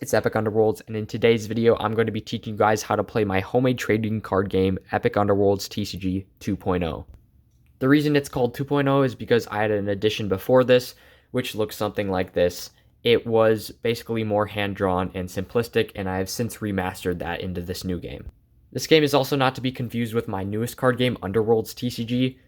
it's Epic Underworlds, and in today's video, I'm going to be teaching you guys how to play my homemade trading card game, Epic Underworlds TCG 2.0. The reason it's called 2.0 is because I had an edition before this, which looks something like this. It was basically more hand-drawn and simplistic, and I have since remastered that into this new game. This game is also not to be confused with my newest card game, Underworlds TCG.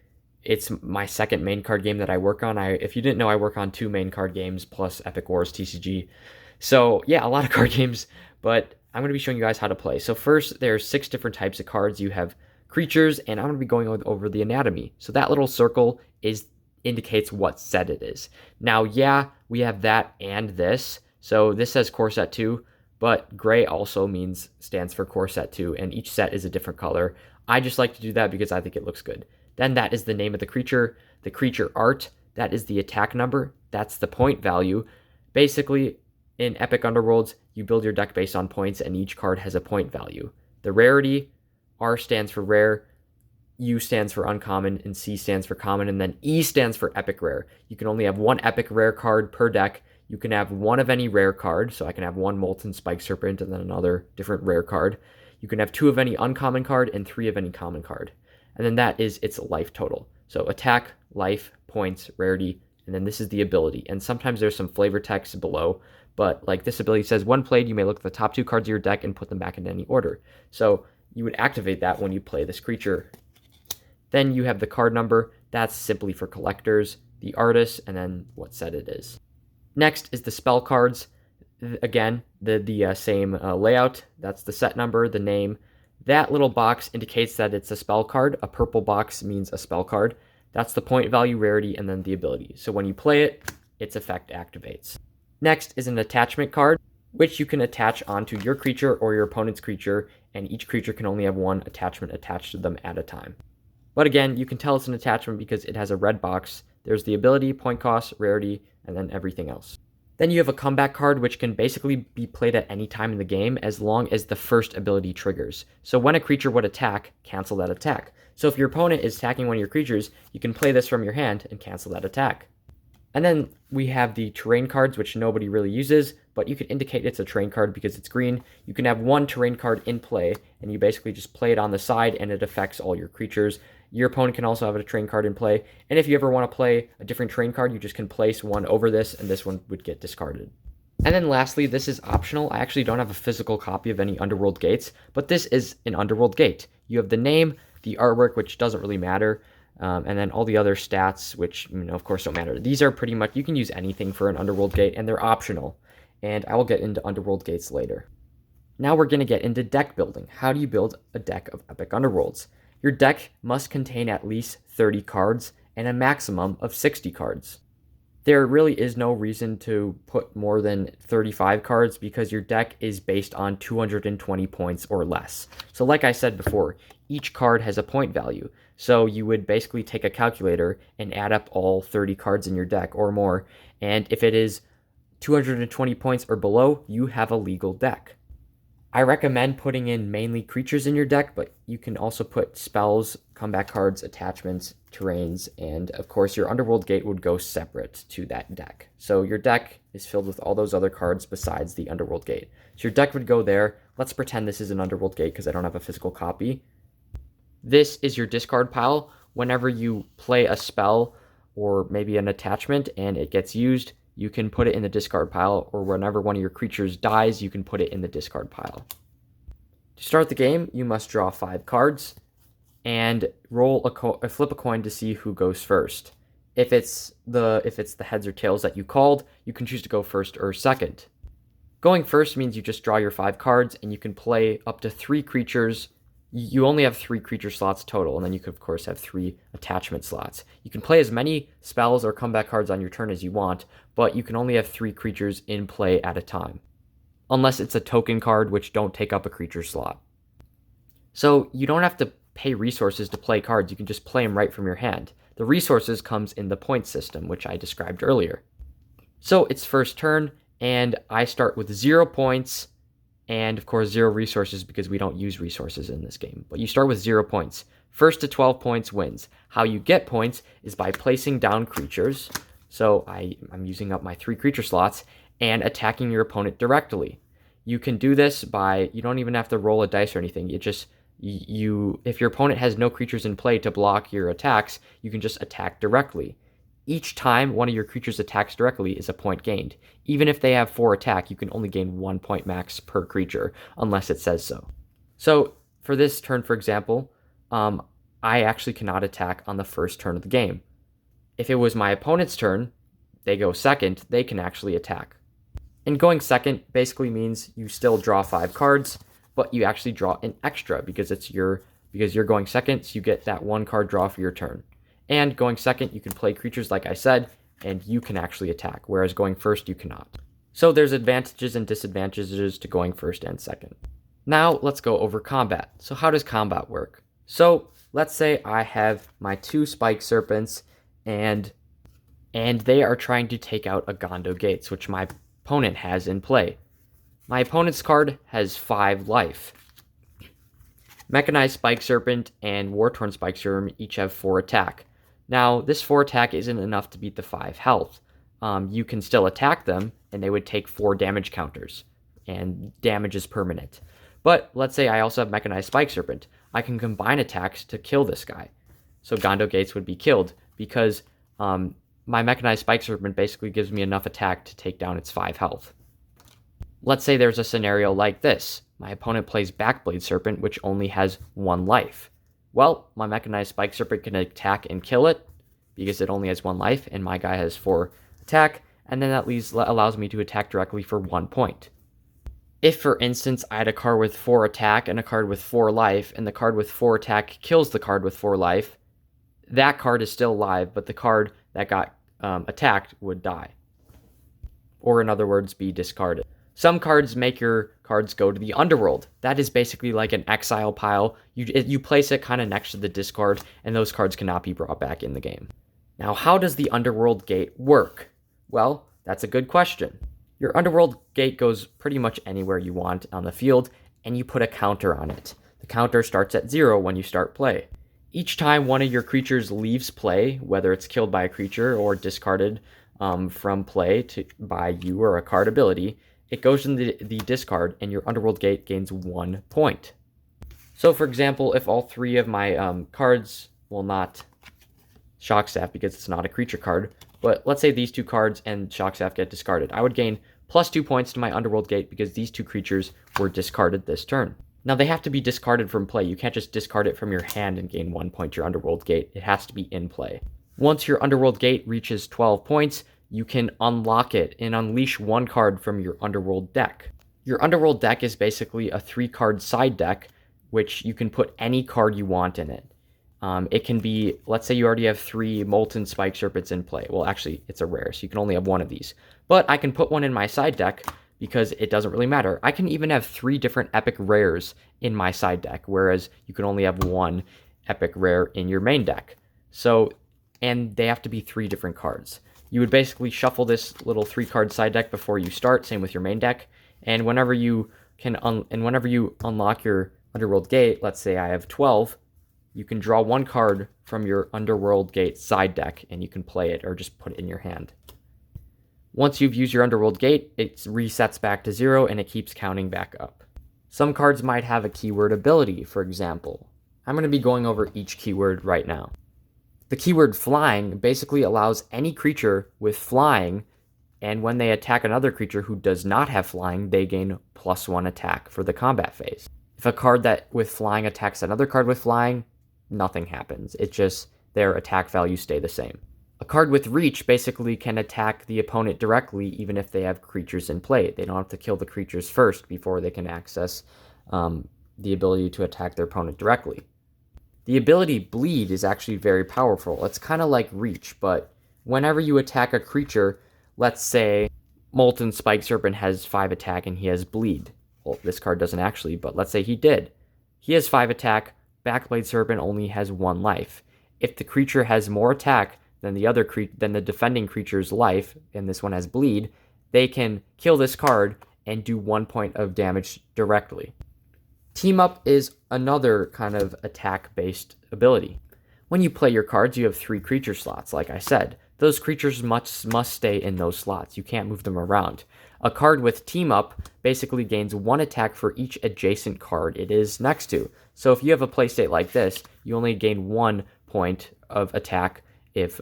It's my second main card game that I work on. If you didn't know, I work on 2 main card games plus Epic Wars TCG. So yeah, a lot of card games, but I'm going to be showing you guys how to play. So first, there's 6 different types of cards. You have creatures, and I'm going to be going over the anatomy. So that little circle indicates what set it is. Now, yeah, we have that and this. So this says core set 2, but gray also stands for core set 2, and each set is a different color. I just like to do that because I think it looks good. Then that is the name of the creature art, that is the attack number, that's the point value. Basically, in Epic Underworlds, you build your deck based on points, and each card has a point value. The rarity, R stands for rare, U stands for uncommon, and C stands for common, and then E stands for epic rare. You can only have 1 epic rare card per deck. You can have 1 of any rare card, so I can have 1 Molten Spike Serpent and then another different rare card. You can have 2 of any uncommon card and 3 of any common card. And then that is its life total. So attack, life, points, rarity, and then this is the ability. And sometimes there's some flavor text below, but like this ability says, when played, you may look at the top 2 cards of your deck and put them back in any order. So you would activate that when you play this creature. Then you have the card number. That's simply for collectors, the artist, and then what set it is. Next is the spell cards. Again, the same layout. That's the set number, the name. That little box indicates that it's a spell card. A purple box means a spell card. That's the point value, rarity, and then the ability. So when you play it, its effect activates. Next is an attachment card, which you can attach onto your creature or your opponent's creature, and each creature can only have 1 attachment attached to them at a time. But again, you can tell it's an attachment because it has a red box. There's the ability, point cost, rarity, and then everything else. Then you have a comeback card, which can basically be played at any time in the game as long as the first ability triggers. So when a creature would attack, cancel that attack. So if your opponent is attacking one of your creatures, you can play this from your hand and cancel that attack. And then we have the terrain cards, which nobody really uses, but you can indicate it's a terrain card because it's green. You can have 1 terrain card in play, and you basically just play it on the side, and it affects all your creatures. Your opponent can also have a terrain card in play, and if you ever want to play a different terrain card, you just can place 1 over this, and this one would get discarded. And then lastly, this is optional. I actually don't have a physical copy of any Underworld gates, but this is an Underworld gate. You have the name, the artwork, which doesn't really matter, and then all the other stats, which, of course, don't matter. These are pretty much, you can use anything for an Underworld gate, and they're optional. And I will get into Underworld gates later. Now we're going to get into deck building. How do you build a deck of Epic Underworlds? Your deck must contain at least 30 cards and a maximum of 60 cards. There really is no reason to put more than 35 cards because your deck is based on 220 points or less. So like I said before, each card has a point value. So you would basically take a calculator and add up all 30 cards in your deck or more. And if it is 220 points or below, you have a legal deck. I recommend putting in mainly creatures in your deck, but you can also put spells, comeback cards, attachments, terrains, and of course your Underworld gate would go separate to that deck. So your deck is filled with all those other cards besides the Underworld gate. So your deck would go there. Let's pretend this is an Underworld gate because I don't have a physical copy. This is your discard pile. Whenever you play a spell or maybe an attachment and it gets used, you can put it in the discard pile, or whenever one of your creatures dies, you can put it in the discard pile. To start the game, you must draw 5 cards and flip a coin to see who goes first. If it's the heads or tails that you called, you can choose to go first or second. Going first means you just draw your 5 cards and you can play up to 3 creatures. You only have 3 creature slots total, and then you could, of course, have 3 attachment slots. You can play as many spells or comeback cards on your turn as you want, but you can only have 3 creatures in play at a time, unless it's a token card, which don't take up a creature slot. So you don't have to pay resources to play cards. You can just play them right from your hand. The resources comes in the point system, which I described earlier. So it's first turn, and I start with 0 points, and of course 0 resources because we don't use resources in this game. But you start with 0 points. First to 12 points wins. How you get points is by placing down creatures. So I'm using up my 3 creature slots and attacking your opponent directly. You can do this by, you don't even have to roll a dice or anything. It just, if your opponent has no creatures in play to block your attacks, you can just attack directly. Each time one of your creatures attacks directly is a point gained. Even if they have 4 attack, you can only gain 1 point max per creature, unless it says so. So for this turn, for example, I actually cannot attack on the first turn of the game. If it was my opponent's turn, they go second, they can actually attack. And going second basically means you still draw 5 cards, but you actually draw an extra because you're going second, so you get that 1 card draw for your turn. And going second, you can play creatures like I said, and you can actually attack, whereas going first, you cannot. So there's advantages and disadvantages to going first and second. Now let's go over combat. So how does combat work? So let's say I have my 2 Spike Serpents, and they are trying to take out a Gondo Gates, which my opponent has in play. My opponent's card has 5 life. Mechanized Spike Serpent and War-Torn Spike Serpent each have 4 attack. Now, this 4 attack isn't enough to beat the 5 health. You can still attack them, and they would take 4 damage counters, and damage is permanent. But let's say I also have Mechanized Spike Serpent. I can combine attacks to kill this guy. So Gondo Gates would be killed, because my Mechanized Spike Serpent basically gives me enough attack to take down its 5 health. Let's say there's a scenario like this. My opponent plays Backblade Serpent, which only has 1 life. Well, my Mechanized Spike Serpent can attack and kill it, because it only has 1 life, and my guy has 4 attack, and then that allows me to attack directly for 1 point. If, for instance, I had a card with 4 attack and a card with 4 life, and the card with 4 attack kills the card with 4 life, that card is still alive, but the card that got attacked would die. Or in other words, be discarded. Some cards make your cards go to the Underworld. That is basically like an exile pile. You place it kind of next to the discard, and those cards cannot be brought back in the game. Now, how does the Underworld Gate work? Well, that's a good question. Your Underworld Gate goes pretty much anywhere you want on the field, and you put a counter on it. The counter starts at 0 when you start play. Each time one of your creatures leaves play, whether it's killed by a creature or discarded from play by you or a card ability, it goes in the discard, and your Underworld Gate gains 1 point. So, for example, if all 3 of my cards, well, not Shockstaff because it's not a creature card, but let's say these 2 cards and Shockstaff get discarded, I would gain plus 2 points to my Underworld Gate because these 2 creatures were discarded this turn. Now, they have to be discarded from play. You can't just discard it from your hand and gain 1 point to your Underworld Gate. It has to be in play. Once your Underworld Gate reaches 12 points, you can unlock it and unleash 1 card from your Underworld deck. Your Underworld deck is basically a 3-card side deck, which you can put any card you want in it. It can be, let's say you already have 3 Molten Spike Serpents in play. Well, actually, it's a rare, so you can only have 1 of these. But I can put 1 in my side deck because it doesn't really matter. I can even have 3 different epic rares in my side deck, whereas you can only have 1 epic rare in your main deck. So, and they have to be 3 different cards. You would basically shuffle this little 3-card side deck before you start, same with your main deck. And whenever you unlock your Underworld Gate, let's say I have 12, you can draw 1 card from your Underworld Gate side deck, and you can play it or just put it in your hand. Once you've used your Underworld Gate, it resets back to 0, and it keeps counting back up. Some cards might have a keyword ability, for example. I'm going to be going over each keyword right now. The keyword Flying basically allows any creature with Flying, and when they attack another creature who does not have Flying, they gain +1 attack for the combat phase. If a card that with Flying attacks another card with Flying, nothing happens. It just, their attack values stay the same. A card with Reach basically can attack the opponent directly even if they have creatures in play. They don't have to kill the creatures first before they can access the ability to attack their opponent directly. The ability Bleed is actually very powerful. It's kind of like Reach, but whenever you attack a creature, let's say Molten Spike Serpent has 5 attack and he has Bleed. Well, this card doesn't actually, but let's say he did. He has 5 attack, Backblade Serpent only has 1 life. If the creature has more attack than the defending creature's life, and this one has Bleed, they can kill this card and do 1 point of damage directly. Team Up is another kind of attack-based ability. When you play your cards, you have 3 creature slots, like I said. those creatures must stay in those slots. You can't move them around. A card with Team Up basically gains 1 attack for each adjacent card it is next to. So if you have a playstate like this, you only gain 1 point of attack if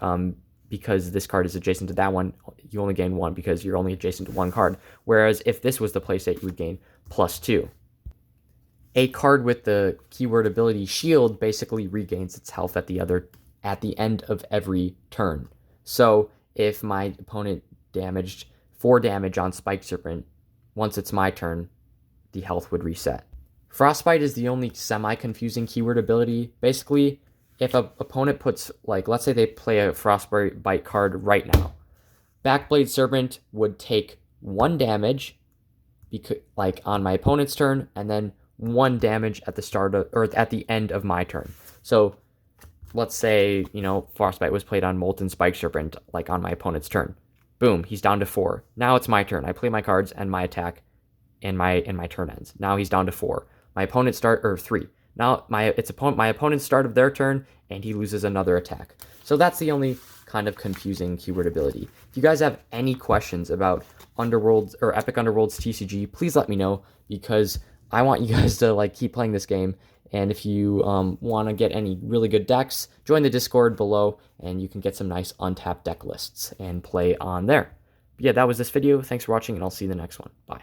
because this card is adjacent to that one, you only gain 1 because you're only adjacent to 1 card. Whereas if this was the playstate, you would gain +2. A card with the keyword ability Shield basically regains its health at the end of every turn. So if my opponent damaged 4 damage on Spike Serpent, once it's my turn, the health would reset. Frostbite is the only semi-confusing keyword ability. Basically, if an opponent puts, like, let's say they play a Frostbite card right now, Backblade Serpent would take 1 damage, like on my opponent's turn, and then 1 damage at the start of, or at the end of my turn. So let's say, Frostbite was played on Molten Spike Serpent, like on my opponent's turn. Boom, he's down to 4. Now it's my turn. I play my cards and my attack, and my turn ends. Now he's down to 4. My opponent 3. Now my opponent's start of their turn, and he loses another attack. So that's the only kind of confusing keyword ability. If you guys have any questions about Underworlds or Epic Underworlds TCG, please let me know, because I want you guys to keep playing this game. And if you want to get any really good decks, join the Discord below, and you can get some nice untapped deck lists and play on there. But yeah, that was this video. Thanks for watching, and I'll see you in the next one. Bye.